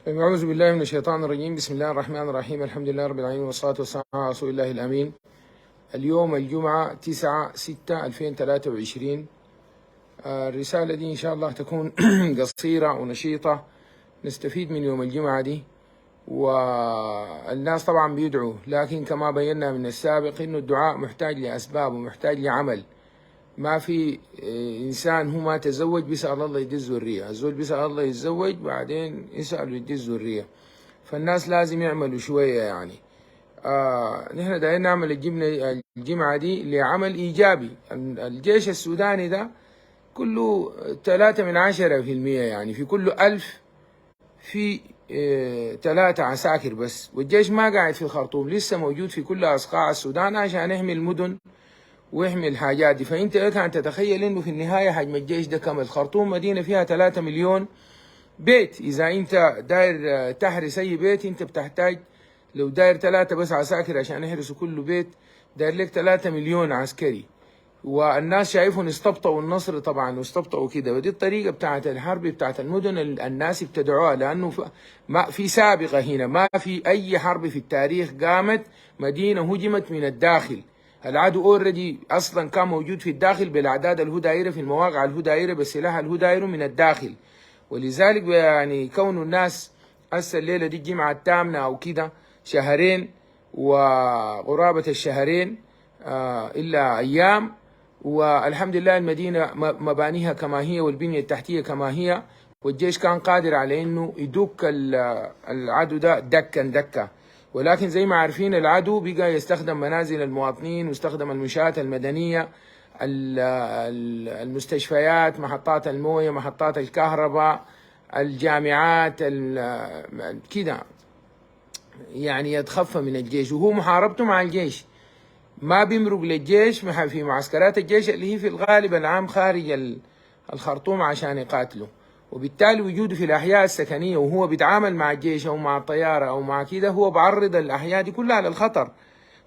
أعوذ بالله من الشيطان الرجيم. بسم الله الرحمن الرحيم. الحمد لله رب العالمين والصلاة والسلام على رسول الله الأمين. اليوم الجمعة 9/6/2023. الرسالة دي إن شاء الله تكون قصيرة ونشيطة نستفيد من يوم الجمعة دي. والناس طبعا بيدعوا، لكن كما بينا من السابق إنه الدعاء محتاج لأسباب ومحتاج لعمل. ما في إنسان هو ما تزوج بيسأل الله يدي الذرية، الزوج بيسأل الله يتزوج بعدين يسأل يدي الذرية، فالناس لازم يعملوا شوية يعني. نحن دايرين نعمل الجمعة دي لعمل إيجابي. الجيش السوداني ده كله 3/10%، يعني في كل 1000 في 3 عساكر بس، والجيش ما قاعد في الخرطوم، لسه موجود في كل أصقاع السودان عشان يحمي المدن ويحمي الحاجات دي. فانت لك ان تتخيل انه في النهايه حجم الجيش ده كم؟ الخرطوم مدينه فيها 3 مليون بيت. اذا انت داير تحرس اي بيت انت بتحتاج، لو داير 3 بس عساكر عشان يحرسوا كل بيت، داير لك 3 مليون عسكري. والناس شايفهم استبطأوا النصر طبعا واستبطأوا كده، ودي الطريقه بتاعت الحرب بتاعت المدن الناس ابتدعوها، لانه ما في سابقه هنا، ما في اي حرب في التاريخ قامت مدينه هجمت من الداخل. العدو اوريدي اصلا كان موجود في الداخل بالاعداد الهدائره، في المواقع الهدائره بالسلاح الهدائره من الداخل. ولذلك يعني كون الناس هسه الليله دي الجمعه الثامنه او كده شهرين وقرابه الشهرين الا ايام، والحمد لله المدينه مبانيها كما هي والبنيه التحتيه كما هي، والجيش كان قادر على انه يدك العدو ده دكا دكا. ولكن زي ما عارفين العدو بقى يستخدم منازل المواطنين واستخدم المنشآت المدنية، المستشفيات، محطات الموية، محطات الكهرباء، الجامعات كده، يعني يتخفى من الجيش. وهو محاربته مع الجيش ما بيمرق للجيش في معسكرات الجيش اللي هي في الغالب العام خارج الخرطوم عشان يقاتلوا. وبالتالي وجوده في الأحياء السكنية وهو بيتعامل مع الجيش أو مع الطيارة أو مع كده، هو بعرض الأحياء دي كلها للخطر.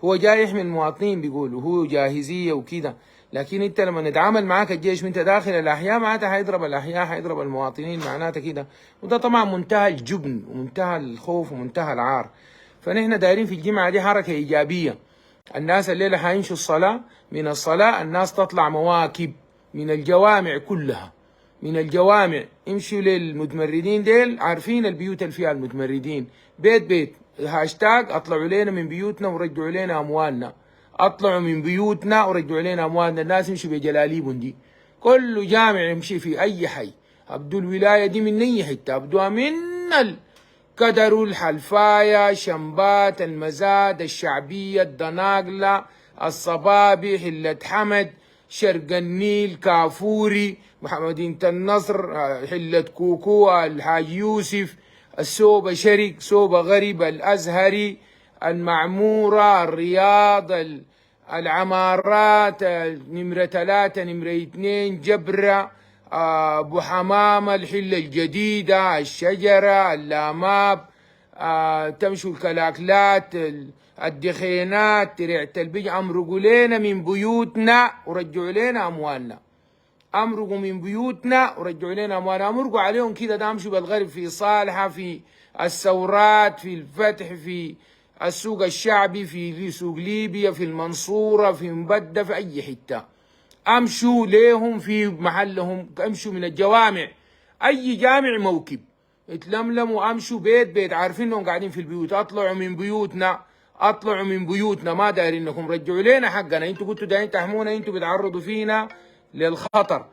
هو جاي يحمي المواطنين بيقولوا هو جاهزية وكده، لكن انت لما نتعامل معاك الجيش وانت داخل الأحياء معناتها حيضرب الأحياء، حيضرب المواطنين، معناتها كده. وده طبعا منتهى الجبن ومنتهى الخوف ومنتهى العار. فنحن دايرين في الجمعة دي حركة إيجابية. الناس الليلة حيمشوا الصلاة، من الصلاة الناس تطلع مواكب من الجوامع كلها، من الجوامع يمشوا للمتمردين ديل، عارفين البيوت اللي فيها المتمردين، بيت بيت هاشتاج اطلعوا لنا من بيوتنا ورجعوا لنا اموالنا، اطلعوا من بيوتنا ورجعوا لنا اموالنا. الناس يمشوا بجلاليبهم دي، كل جامع يمشي في اي حي، ابدو الولايه دي من اي حته، ابدوها من الكدر، الحلفايه، شمبات، المزاد، الشعبيه، الدناقله، الصبابي، حله حمد، شرق النيل، كافوري، مدينة النصر، حلة كوكو، الحاج يوسف، السوبة شرق، سوبة غريب، الأزهري، المعمورة، الرياض، العمارات، نمرة 3، نمرة 2، جبرة، أبو حمامة، الحلة الجديدة، الشجرة، اللاماب، تمشوا الكلاكلات، الدخينات، تريعة البج. امرقوا لنا من بيوتنا ورجعوا لنا اموالنا، امرقوا من بيوتنا ورجعوا لنا اموالنا. امرقوا عليهم كده، ده امشوا بالغرب، في صالحة، في الثورات، في الفتح، في السوق الشعبي، في سوق ليبيا، في المنصورة، في مبدة، في اي حتة امشوا ليهم في محلهم. امشوا من الجوامع، اي جامع موكب، اتلملموا، امشوا بيت بيت، عارفين انهم قاعدين في البيوت. اطلعوا من بيوتنا، اطلعوا من بيوتنا، ما دايرين انكم رجعوا لنا حقنا. انتوا كنتوا دايرين تحمونا، انتوا بتعرضوا فينا للخطر.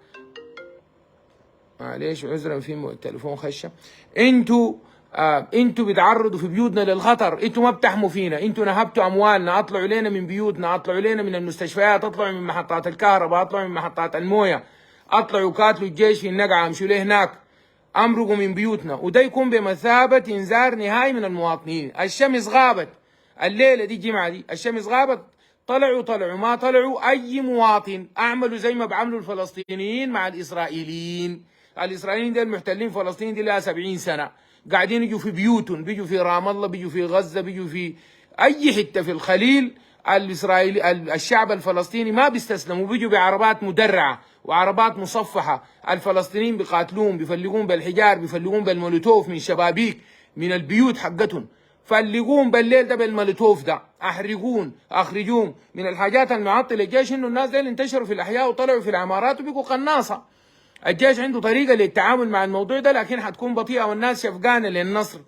معلش عذرا في تليفون خشه. انتوا بتعرضوا في بيوتنا للخطر، انتوا ما بتحموا فينا، انتوا نهبتوا اموالنا. اطلعوا لنا من بيوتنا، اطلعوا لنا من المستشفيات، اطلعوا من محطات الكهرباء، اطلعوا من محطات المويه، اطلعوا قاتلوا الجيش في النقعه، امشوا له هناك، امرقوا من بيوتنا. وده يكون بمثابه انذار نهائي من المواطنين. الشمس غابت الليله دي الجمعه دي، الشمس غابت، طلعوا ما طلعوا اي مواطن، اعملوا زي ما بعملوا الفلسطينيين مع الاسرائيليين. الاسرائيليين دول محتلين فلسطين دي لها 70 سنه، قاعدين يجوا في بيوتهم، بيجوا في رام الله، بيجوا في غزه، بيجوا في اي حته في الخليل. الاسرائيلي الشعب الفلسطيني ما بيستسلموا، بيجوا بعربات مدرعه وعربات مصفحه. الفلسطينيين بيقاتلوهم، بيفلقون بالحجار، بيفلقون بالمولوتوف من شبابيك، من البيوت حقتهم. فلقوهم بالليل ده بالمولوتوف ده، احرقون اخرجوهم. من الحاجات المعطله الجيش انه الناس دي انتشروا في الاحياء وطلعوا في العمارات وبقوا قناصه. الجيش عنده طريقه للتعامل مع الموضوع ده، لكن حتكون بطيئه والناس شفقانه للنصر.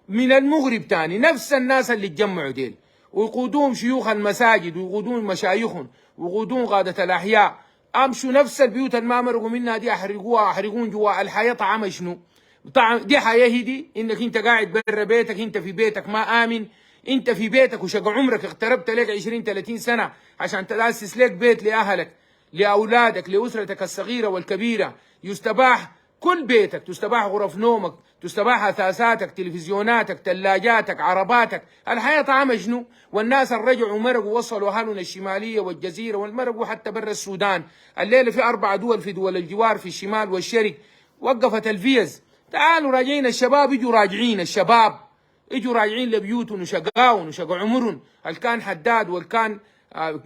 من المغرب تاني نفس الناس اللي اتجمعوا ديل ويقودوهم شيوخ المساجد ويقودون مشايخهم ويقودون قاده الاحياء، امشوا نفس البيوت اللي ما مرقوا منها دي احرقوها، احرقون جوا. الحياه طعمها شنو؟ طعم دي حياه هدي؟ انك انت قاعد برا بيتك، انت في بيتك ما امن، انت في بيتك وشقى عمرك اقتربت لك 20 30 سنه عشان تاسس لك بيت لاهلك لاولادك لاسرتك الصغيره والكبيره. يستباح كل بيتك، تستباح غرف نومك، تستباح اثاثاتك، تلفزيوناتك، ثلاجاتك، عرباتك. الحياه طعمها شنو؟ والناس اللي رجعوا ومرقوا وصلوا اهلنا الشماليه والجزيره والمرقوا حتى برا السودان. الليله في 4 دول في دول الجوار في الشمال والشرق وقفت الفيز. تعالوا راجعين الشباب، يجوا راجعين الشباب، يجوا راجعين لبيوتهم وشقاون وشقوا عمرهم. اللي كان حداد والكان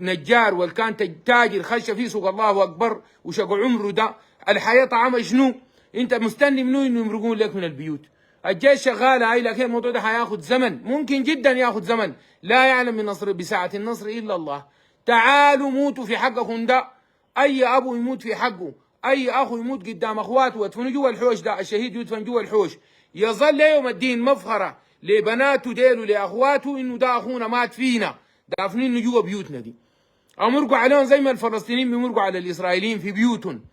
نجار والكان تاجر خش في سوق الله اكبر وشقوا عمره ده. الحياه طعمها شنو؟ انت مستني منو انه يمرقون لك من البيوت؟ الجيش شغال هاي، لكن الموضوع ده حياخذ زمن، ممكن جدا ياخذ زمن. لا يعلم النصر بساعة النصر الا الله. تعالوا موتوا في حقكم ده. اي ابو يموت في حقه، اي اخو يموت قدام اخواته ويدفنوا جوا الحوش ده، الشهيد يدفن جوا الحوش، يظل يوم الدين مفخره لبناته ديل ولاخواته انه ده اخونا مات فينا دافنينه جوا بيوتنا دي. امرقوا عليهم زي ما الفلسطينيين بيمرقوا على الاسرائيليين في بيوتهم.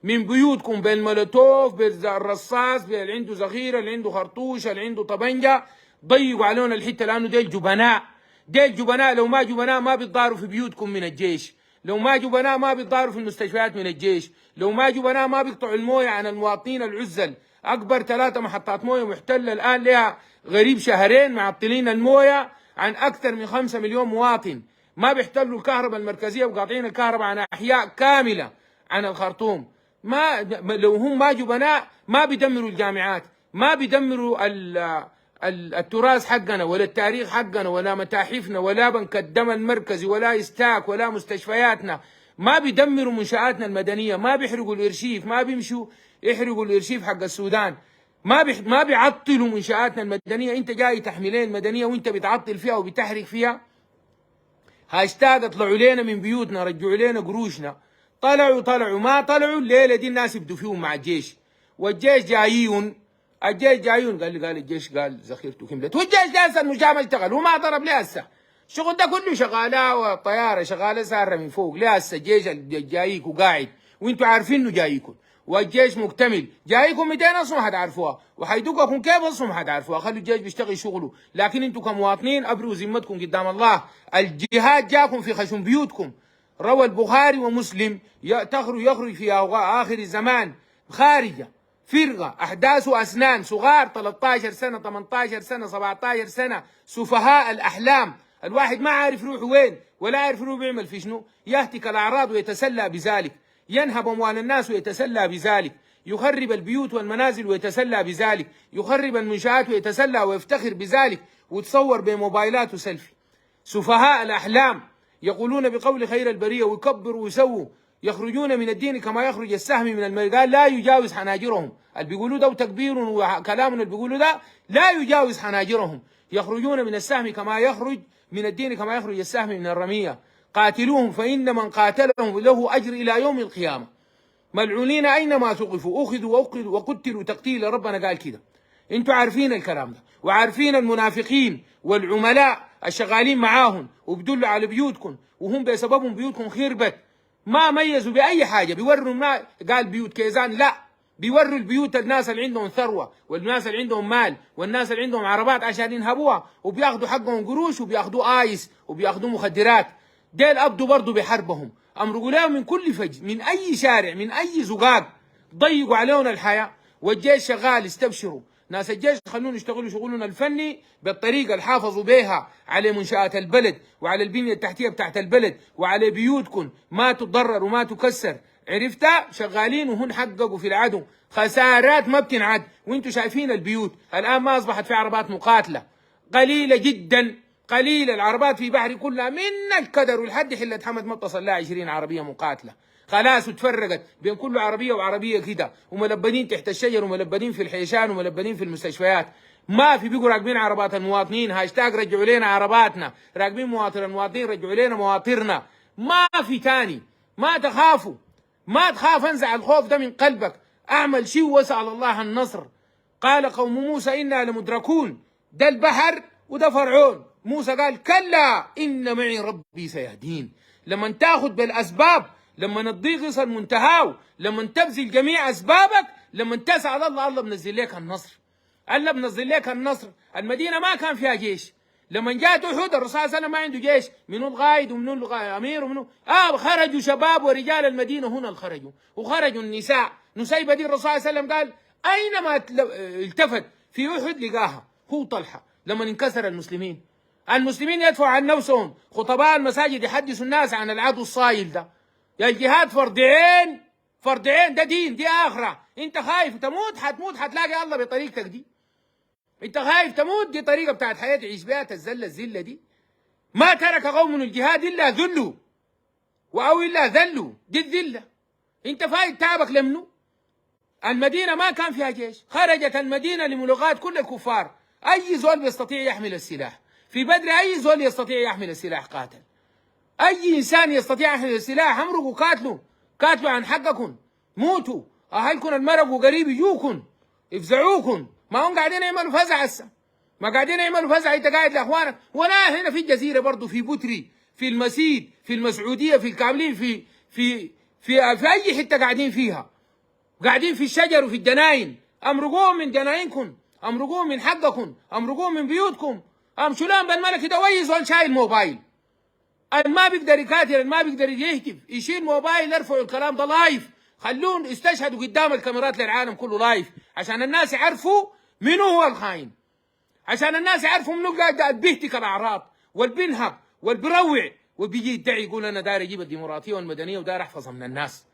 من بيوتكم بالمولوتوف بالرصاص باللي عنده ذخيره اللي عنده خرطوش اللي عنده طبنجه، ضيقوا عليهم الحته لانه ديل جبناء. ديل جبناء، لو ما جبناء ما بيتضاروا في بيوتكم من الجيش، لو ما جبناء ما بيتضاروا في المستشفيات من الجيش، لو ما جبناء ما بيقطعوا المويه عن المواطنين العزل. اكبر 3 محطات مويه محتله الان لها غريب شهرين معطلين المويه عن اكثر من 5 مليون مواطن. ما بيحتلوا الكهرباء المركزيه وقاطعين الكهرباء عن احياء كامله عن الخرطوم. ما لو هم ما جبناء ما بيدمروا الجامعات، ما بيدمروا التراث حقنا ولا التاريخ حقنا ولا متاحفنا ولا بنك الدم المركزي ولا استاك ولا مستشفياتنا، ما بيدمروا منشآتنا المدنيه، ما بيحرقوا الارشيف، ما بيمشوا يحرقوا الارشيف حق السودان، ما بيعطلوا منشآتنا المدنيه. انت جاي تحملين المدنيه وانت بتعطل فيها وبتحرق فيها. هاشتاج اطلعوا لنا من بيوتنا، رجعوا لنا قروشنا. طلعوا ما طلعوا، الليله دي الناس يبدوا فيهم مع الجيش، والجيش جايون. قال الجيش قال ذخيرته كملت، والجيش لسه المجامل اشتغل وما ضرب ليه هسه. الشغل ده كله شغاله والطياره شغاله ساره من فوق ليه هسه. الجيش جايك وقاعد وانتوا عارفين انه جايكم، والجيش مكتمل. جايكم 200 اصلا ما حتعرفوها، وحيدقكم كيف اصلا ما حتعرفوها. خلوا الجيش بيشتغل شغله، لكن انتوا كمواطنين ابروا ذمتكم قدام الله. الجهاد جاكم في خشم بيوتكم. روى البخاري ومسلم يخرج في اخر الزمان خارجه فرقه احداث اسنان صغار 13 سنه 18 سنه 17 سنه سفهاء الاحلام. الواحد ما عارف روحه وين ولا عارف روحه بيعمل في شنو. يهتك الاعراض ويتسلى بذلك، ينهب اموال الناس ويتسلى بذلك، يخرب البيوت والمنازل ويتسلى بذلك، يخرب المنشآت ويتسلى ويفتخر بذلك، وتصور بموبايلات وسيلفي. سفهاء الاحلام يقولون بقول خير البريه ويكبروا ويسووا، يخرجون من الدين كما يخرج السهم من المرقال لا يجاوز حناجرهم. اللي بيقولوا ده وتكبير وكلام اللي بيقولوا ده لا يجاوز حناجرهم. يخرجون من السهم كما يخرج من الدين كما يخرج السهم من الرميه. قاتلوهم فإن من قاتلهم له أجر إلى يوم القيامة. ملعونين أينما ثقفوا أخذوا وقتلوا تقتيلا. ربنا قال كده. انتوا عارفين الكلام ده، وعارفين المنافقين والعملاء الشغالين معاهم وبدلوا على بيوتكم، وهم بسببهم بيوتكم خربت. ما ميزوا بأي حاجة. بيوروا ما قال بيوت كيزان، لا، بيوروا البيوت الناس اللي عندهم ثروة والناس اللي عندهم مال والناس اللي عندهم عربات عشان ينهبوها، وبياخذوا حقهم قروش وبياخذوا آيس وبياخذوا مخدرات. ديل أبدوا برضه بحربهم، أمرقوا لهم من كل فج، من أي شارع، من أي زقاق، ضيقوا عليهم الحياة. والجيش شغال، استبشروا. ناس الجيش خلونا يشتغلوا شغلنا الفني بالطريقة اللي حافظوا بيها على منشآت البلد وعلى البنية التحتية بتاعت البلد وعلى بيوتكم ما تتضرر وما تكسر. عرفتها؟ شغالين وهن حققوا في العدو خسارات ما بتنعد. وانتم شايفين البيوت الآن ما أصبحت في عربات مقاتلة، قليلة جدا، قليلة. العربات في بحري كلها من الكدر ولحد حلة حمد ما تصل لها 20 عربية مقاتلة خلاص، وتفرقت بين كل عربية وعربية كده، وملبدين تحت الشجر وملبدين في الحيشان وملبدين في المستشفيات. ما في. بيقوا راكبين عربات المواطنين، هاشتاج رجعوا لنا عرباتنا، راكبين مواطن المواطنين رجعوا لنا مواطننا. ما في تاني. ما تخافوا، ما تخاف. انزع الخوف ده من قلبك، اعمل شيء واسأل الله النصر. قال قوم موسى إنا لمدركون. ده البحر وده فرعون. موسى قال كلا إن معي ربي سيهدين. لما تاخذ بالأسباب، لما الضيق يصل منتهاه، لما تبذل جميع أسبابك، لما تسأل الله، الله بنزل لك النصر. الله بنزل لك النصر. المدينة ما كان فيها جيش. لما جاءت أحد الرسول صلى الله عليه وسلم ما عنده جيش، منو القائد ومنو الأمير ومنو خرجوا شباب ورجال المدينة هنا اللي خرجوا، وخرجوا النساء. نسيبة دي الرسول صلى الله عليه وسلم قال أينما التفت في أحد لقاها هو طلحة. لما انكسر المسلمين يدفعوا عن نفسهم، خطباء المساجد يحدثوا الناس عن العدو الصايل ده. يا الجهاد فرض عين، ده دين، دي آخرة. أنت خايف تموت، حتموت، حتلاقي الله بطريقتك دي. أنت خايف تموت، دي طريقة بتاعت حياة تعيش بها، الزلة دي. ما ترك قوم من الجهاد إلا ذلوا أو إلا ذلوا، دي الذلة. أنت فايد تعبك لمنو؟ المدينة ما كان فيها جيش، خرجت المدينة لملاقاة كل الكفار. أي زول يستطيع يحمل السلاح في بدر، أي زول يستطيع يحمل السلاح قاتل. أي إنسان يستطيع يحمل السلاح أمرقوا قاتلوا عن حقكم، موتوا. أهلكم المرقوا قريب يجوكم يفزعوكم. ما هم قاعدين يعملوا فزع هسه، ما قاعدين يعملوا فزع. أنت قاعد لأخوانك، ولا هنا في الجزيرة برضه، في بتري، في المسيد، في المسعودية، في الكاملين، في أي حتة قاعدين فيها، قاعدين في الشجر وفي الجناين. امرقوهم من جناينكم، امرقوهم من حقكم، امرقوهم من بيوتكم. شلون بالملك يدويز ولا شايل موبايل؟ ما بيقدر يكاتل، ما بيقدر يهتف، يشيل موبايل، يرفعوا الكلام ده لايف، خلون يستشهدوا قدام الكاميرات للعالم كله لايف، عشان الناس يعرفوا منو هو الخاين، عشان الناس يعرفوا منو قاعد بيهتك الاعراض والبنهب والبروع، وبيجي يدعي يقول انا داير اجيب الديمقراطيه والمدنيه وداير احفظها من الناس.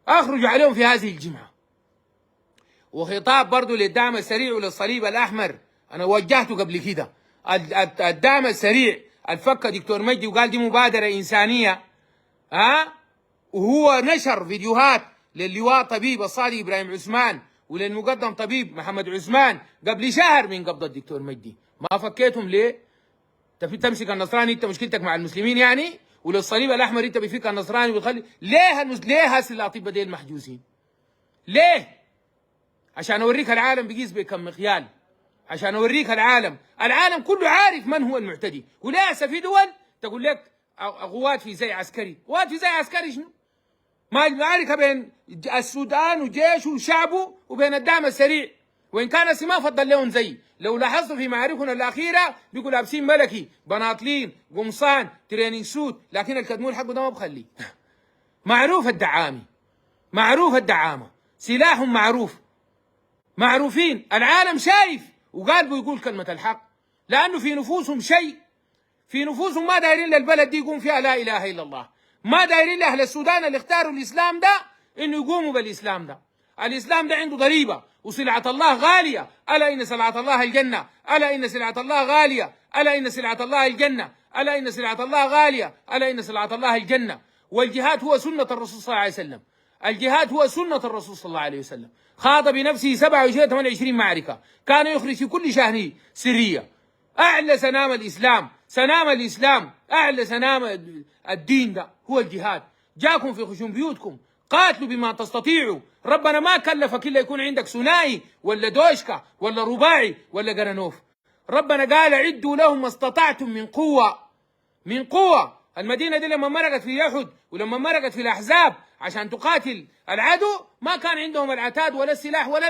اخرجوا عليهم في هذه الجمعه. وخطاب برضه للدعم السريع وللصليب الاحمر، انا وجهته قبل كده. الدعم السريع الفك دكتور مجدي وقال دي مبادره انسانيه، وهو نشر فيديوهات للواء طبيب الصادق ابراهيم عثمان وللمقدم طبيب محمد عثمان قبل شهر من قبض الدكتور مجدي. ما فكيتهم ليه؟ تمسك النصراني، انت مشكلتك مع المسلمين يعني، وللصليب الاحمر انت بيفك النصراني ويخلي ليه هسه الاطباء ديل محجوزين؟ ليه؟ عشان اوريك العالم بيقيس بكم مقيال، عشان اوريك العالم كله عارف من هو المعتدي. وللاسف في دول تقول لك قوات في زي عسكري، قوات في زي عسكري شنو؟ ما المعركه بين السودان وجيشه وشعبه وبين الدعم السريع، وان كان ما فضل لهم زي. لو لاحظتوا في معاركنا الاخيره بيقولوا لابسين ملكي، بناطلين، قمصان، تريننج سوت، لكن الكدمون حقه ده ما بخليه. معروف الدعامي، معروف الدعامه، سلاحهم معروفين، العالم شايف وقلبه يقول كلمه الحق، لانه في نفوسهم شيء، في نفوسهم ما دايرين للبلد دي يقوم فيها لا اله الا الله، ما دايرين لاهل السودان اللي اختاروا الاسلام ده انه يقوموا بالاسلام ده. الاسلام ده عنده ضريبه وسلعه الله غاليه، الا ان سلعه الله الجنه، الا ان سلعه الله غاليه، الا ان سلعه الله الجنه، الا ان سلعه الله غاليه، الا ان سلعه الله الجنه. والجهاد هو سنه الرسول صلى الله عليه وسلم، الجهاد هو سنه الرسول صلى الله عليه وسلم. خاض بنفسه 27 28 معركه، كان يخرج في كل شهر سريه. اعلى سنام الاسلام، اعلى سنام الدين ده هو الجهاد. جاكم في خشوم بيوتكم، قاتلوا بما تستطيعوا. ربنا ما كلفك الا يكون عندك ثنائي ولا دوشكا ولا رباعي ولا قرنوف. ربنا قال عدوا لهم ما استطعتم من قوه. المدينه دي لما مرقت في يحد ولما مرقت في الاحزاب عشان تقاتل العدو، ما كان عندهم العتاد ولا السلاح ولا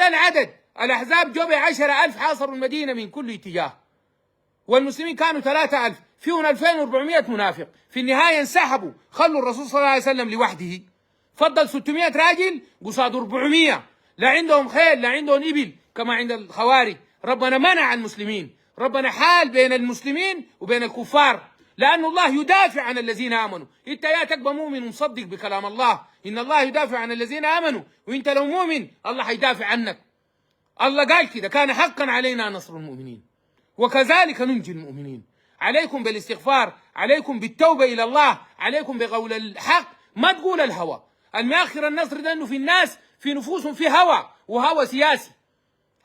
العدد. الاحزاب جو ب10,000 حاصروا المدينه من كل اتجاه، والمسلمين كانوا 3,000، فيهم 2400 منافق. في النهايه انسحبوا، خلوا الرسول صلى الله عليه وسلم لوحده، فضل 600 راجل قصاد 400. لا عندهم خيل لا عندهم ابل كما عند الخوارج. ربنا منع المسلمين، ربنا حال بين المسلمين وبين الكفار، لأن الله يدافع عن الذين آمنوا. انت يا تبقى مؤمن مصدق بكلام الله، ان الله يدافع عن الذين آمنوا، وانت لو مؤمن الله حيدافع عنك. الله قال كده، كان حقا علينا نصر المؤمنين وكذلك ننجي المؤمنين. عليكم بالاستغفار، عليكم بالتوبة إلى الله، عليكم بقول الحق، ما تقول الهوى. المؤخر النصر ده انه في الناس في نفوسهم في هوى، وهوى سياسي،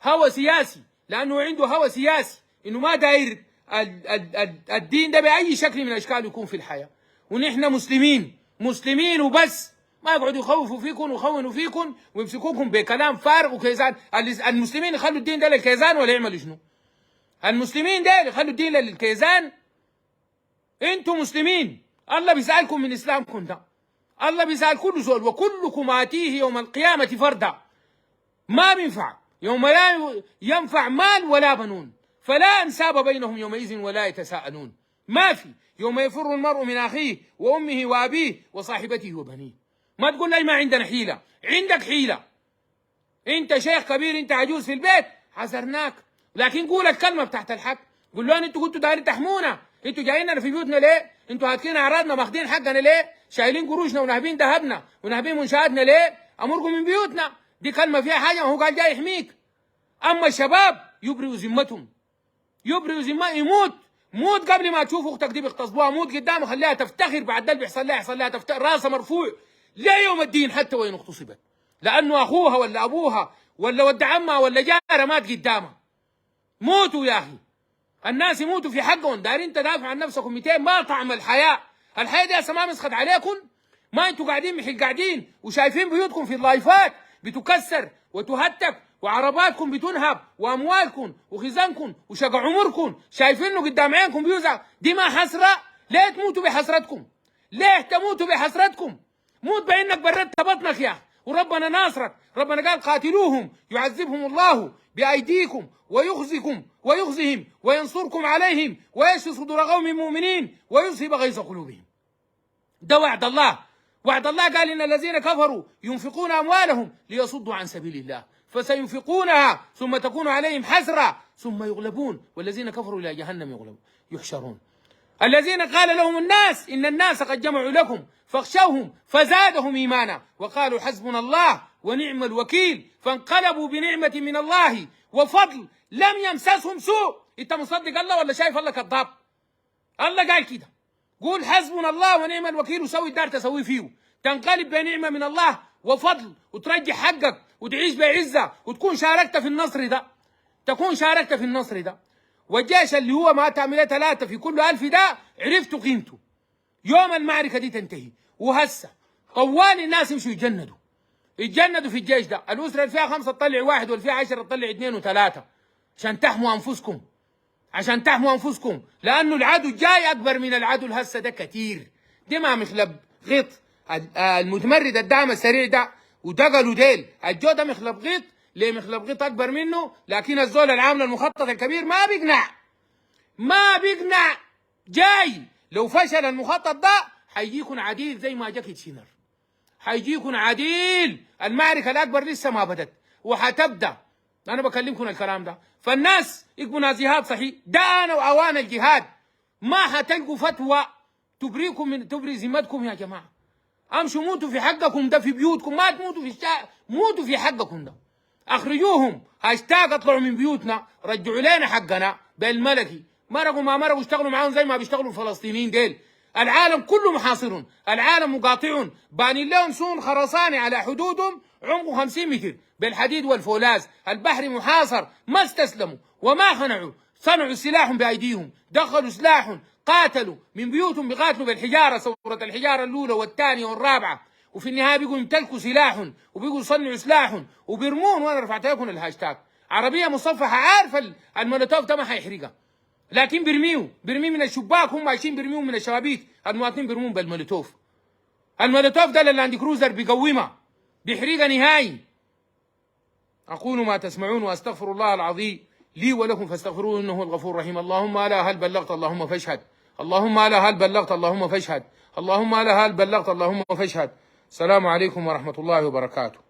هوى سياسي، لانه عنده هوى سياسي انه ما داير الدين ده باي شكل من الاشكال يكون في الحياه. ونحن مسلمين وبس، ما يقعدوا يخوفوا فيكم ويخونوا فيكم ويمسكوكم بكلام فارغ وكيزان. المسلمين يخلوا الدين ده للكيزان ولا يعملوا شنو؟ المسلمين ده يخلوا الدين للكيزان؟ انتم مسلمين، الله بيسألكم من اسلامكم ده. الله بيسأل كل زول وكلكم آتيه يوم القيامة فردا. ما بينفع يوم لا ينفع مال ولا بنون، فلا انساب بينهم يومئذ ولا يتساءلون. ما في يوم يفر المرء من اخيه وامه وابيه وصاحبته وبنيه. ما تقول لي ما عندنا حيله، عندك حيله. انت شيخ كبير، انت عجوز في البيت، حذرناك. لكن قول الكلمه بتاعت الحق، قول لهم انتوا كنتوا دايرين تحمونا، انتوا جايين في بيوتنا ليه؟ انتوا هاتكين اعراضنا ماخدين حقنا ليه؟ شايلين قروشنا ونهبين ذهبنا ونهبين منشاتنا ليه؟ امركم من بيوتنا. دي كلمه فيها حاجه، وهو قال جاي يحميك. اما الشباب يبرئوا ذمتهم، موت قبل ما تشوف اختك دي بيغتصبوها، موت قدامها خليها تفتخر، بعد ده اللي بيحصل لها تفتخر، راسها مرفوع لا يوم الدين حتى وين اغتصبت، لانه اخوها ولا ابوها ولا ود عمها ولا جارها مات قدامها. موتوا يا اخي، الناس يموتوا في حقهم، دايرين تدافعوا عن نفسكم 200. ما طعم الحياه دي هسه ما مسخت عليكم؟ ما انتوا قاعدين وشايفين بيوتكم في اللايفات بتكسر وتهتك، وعرباتكم بتنهب، واموالكم وخزانكم وشقع عمركم شايفينه قدام عينكم بيوزع. دي ما حسره؟ ليه تموتوا بحسرتكم؟ ليه تموتوا بحسرتكم؟ موت بانك بردت بطنك يا اخي، وربنا ناصرك. ربنا قال قاتلوهم يعذبهم الله بايديكم ويخزهم وينصركم عليهم ويشفي صدور قوم مؤمنين ويذهب غيظ قلوبهم. ده وعد الله. وعد الله قال ان الذين كفروا ينفقون اموالهم ليصدوا عن سبيل الله فسينفقونها ثم تكون عليهم حسرة ثم يغلبون والذين كفروا الى جهنم يحشرون. الذين قال لهم الناس ان الناس قد جمعوا لكم فاخشوهم فزادهم ايمانا وقالوا حسبنا الله ونعم الوكيل فانقلبوا بنعمة من الله وفضل لم يمسسهم سوء. انت مصدق الله ولا شايف الله كذاب؟ الله قال كده، قول حسبنا الله ونعم الوكيل وسوي الدار تسوي فيه، تنقلب بنعمة من الله وفضل وترجع حقك وتعيش بعزة وتكون شاركت في النصر ده. والجيش اللي هو ما تعمل 3 في كل 1000 ده عرفتوا قيمته يوم المعركة دي تنتهي. وهسه طوال الناس يمشوا يتجندوا في الجيش ده. الأسرة اللي فيها 5 تطلع 1 واللي فيها 10 تطلع 2 و3 عشان تحموا أنفسكم، لأنه العدو جاي أكبر من العدو الهسه ده كتير. دي ما مخلب غيط المتمرد الدعم السريع ده ودقلوا ديل الجو ده مخلب غيط، ليه مخلب غيط أكبر منه. لكن الزول العامل المخطط الكبير ما بيقنع جاي. لو فشل المخطط ده حيجيكم عديل زي ما جا كيتشينر، حيجيكم عديل. المعركة الأكبر لسه ما بدت وحتبدأ. أنا بكلمكم الكلام ده، فالناس يبقوا جهاد صحيح. ده أنا وأوان الجهاد. ما حتلقوا فتوى تبري ذمتكم يا جماعة. امشوا موتوا في حقكم ده في بيوتكم، ما تموتوا في الشارع، موتوا في حقكم ده. اخرجوهم، هاشتاج اطلعوا من بيوتنا، رجعوا لنا حقنا بالملكي. مرقوا ما مرقوا اشتغلوا معاهم زي ما بيشتغلوا الفلسطينيين ديل. العالم كله محاصرون، العالم مقاطعون، بانين لهم سور خرساني على حدودهم عمقه 50 متر بالحديد والفولاذ. البحر محاصر، ما استسلموا وما خنعوا، صنعوا سلاح بايديهم، دخلوا سلاح، قاتلوا من بيوتهم، بيقاتلوا بالحجاره، سوره الحجاره الاولى والثانيه والرابعه، وفي النهايه بيقوا يمتلكوا سلاح وبيقوا يصنعوا سلاح وبيرمون. وانا رفعت لكم الهاشتاج عربيه مصفحه، عارفه المولوتوف ده ما هيحرقها، لكن بيرميه من الشباك، هم عايشين بيرميهم من الشبابيك، المواطنين بيرمون بالمولوتوف. المولوتوف ده للاند كروزر بيقومها، بيحرقها نهائي. اقول ما تسمعون واستغفر الله العظيم لي ولكم فاستغفروه انه هو الغفور الرحيم. اللهم الا هل بلغت اللهم فاشهد، اللهم الا هل بلغت اللهم فاشهد، اللهم الا هل بلغت اللهم فاشهد. السلام عليكم ورحمة الله وبركاته.